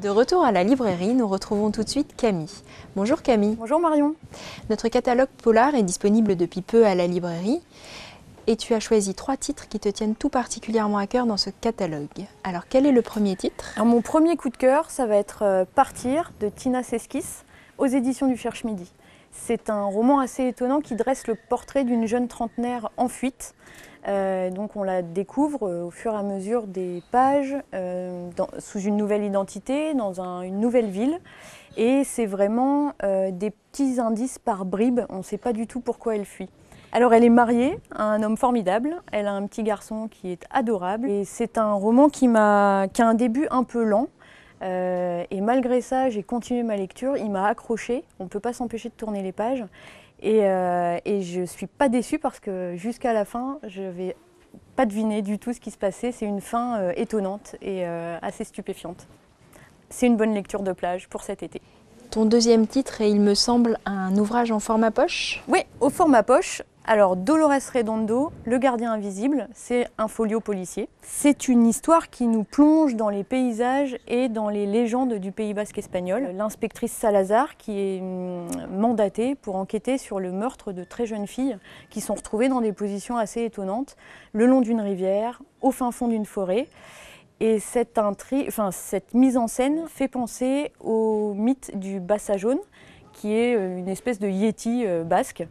De retour à la librairie, nous retrouvons tout de suite Camille. Bonjour Camille. Bonjour Marion. Notre catalogue polar est disponible depuis peu à la librairie et tu as choisi 3 titres qui te tiennent tout particulièrement à cœur dans ce catalogue. Alors quel est le premier titre? Alors, mon premier coup de cœur, ça va être Partir de Tina Seskis aux éditions du Cherche-Midi. C'est un roman assez étonnant qui dresse le portrait d'une jeune trentenaire en fuite. Donc on la découvre au fur et à mesure des pages, sous une nouvelle identité, dans une nouvelle ville. Et c'est vraiment des petits indices par bribes, on ne sait pas du tout pourquoi elle fuit. Alors elle est mariée à un homme formidable, elle a un petit garçon qui est adorable. Et c'est un roman qui a un début un peu lent. Et malgré ça, j'ai continué ma lecture, il m'a accrochée, on ne peut pas s'empêcher de tourner les pages. Et je ne suis pas déçue parce que jusqu'à la fin, je n'avais pas deviné du tout ce qui se passait. C'est une fin étonnante et assez stupéfiante. C'est une bonne lecture de plage pour cet été. Ton deuxième titre est, il me semble, un ouvrage en format poche? Oui, au format poche. Alors, Dolores Redondo, Le Gardien Invisible, c'est un folio policier. C'est une histoire qui nous plonge dans les paysages et dans les légendes du Pays basque espagnol. L'inspectrice Salazar qui est mandatée pour enquêter sur le meurtre de très jeunes filles qui sont retrouvées dans des positions assez étonnantes, le long d'une rivière, au fin fond d'une forêt. Et cette mise en scène fait penser au mythe du Bassa jaune, qui est une espèce de yéti basque.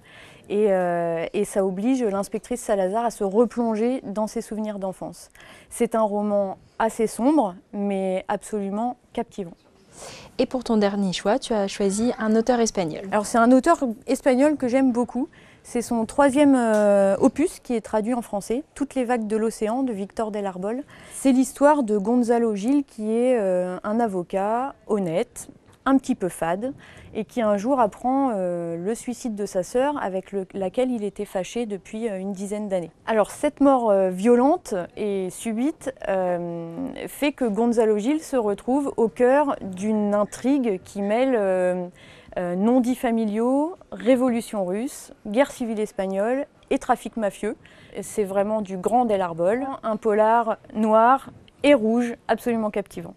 Et ça oblige l'inspectrice Salazar à se replonger dans ses souvenirs d'enfance. C'est un roman assez sombre, mais absolument captivant. Et pour ton dernier choix, tu as choisi un auteur espagnol. Alors c'est un auteur espagnol que j'aime beaucoup. C'est son 3e opus qui est traduit en français, Toutes les vagues de l'océan de Victor del Arbol. C'est l'histoire de Gonzalo Gil qui est un avocat honnête, un petit peu fade, et qui un jour apprend le suicide de sa sœur avec laquelle il était fâché depuis une dizaine d'années. Alors cette mort violente et subite fait que Gonzalo Gil se retrouve au cœur d'une intrigue qui mêle non-dits familiaux, révolution russe, guerre civile espagnole et trafic mafieux. C'est vraiment du grand Del Arbol, un polar noir et rouge absolument captivant.